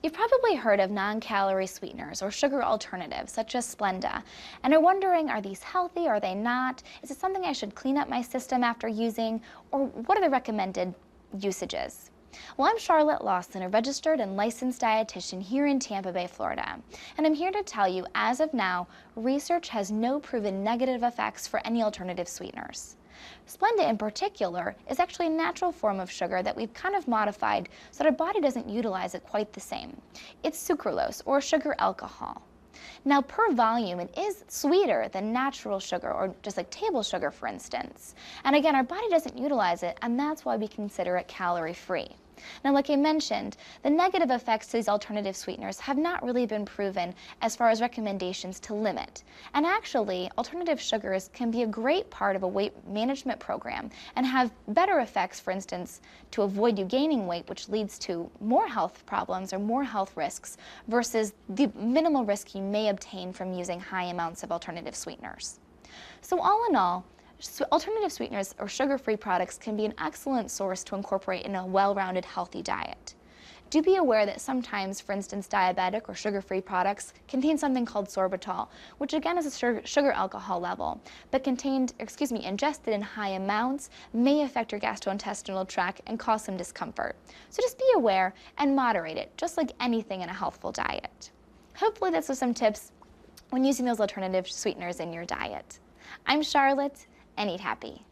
You've probably heard of non-calorie sweeteners or sugar alternatives such as Splenda and are wondering, are these healthy, are they not? Is it something I should clean up my system after using, or what are the recommended usages? Well, I'm Charlotte Lawson, a registered and licensed dietitian here in Tampa Bay, Florida, and I'm here to tell you, as of now, research has no proven negative effects for any alternative sweeteners. Splenda in particular is actually a natural form of sugar that we've kind of modified so that our body doesn't utilize it quite the same. It's sucralose, or sugar alcohol. Now, per volume, it is sweeter than natural sugar, or just like table sugar, for instance. And again, our body doesn't utilize it, and that's why we consider it calorie-free. Now, like I mentioned, the negative effects to these alternative sweeteners have not really been proven as far as recommendations to limit. And actually, alternative sugars can be a great part of a weight management program and have better effects, for instance, to avoid you gaining weight, which leads to more health problems or more health risks versus the minimal risk you may obtain from using high amounts of alternative sweeteners. So all in all, alternative sweeteners or sugar-free products can be an excellent source to incorporate in a well-rounded, healthy diet. Do be aware that sometimes, for instance, diabetic or sugar-free products contain something called sorbitol, which again is a sugar alcohol level, but ingested in high amounts may affect your gastrointestinal tract and cause some discomfort. So just be aware and moderate it, just like anything in a healthful diet. Hopefully this was some tips when using those alternative sweeteners in your diet. I'm Charlotte, and eat happy.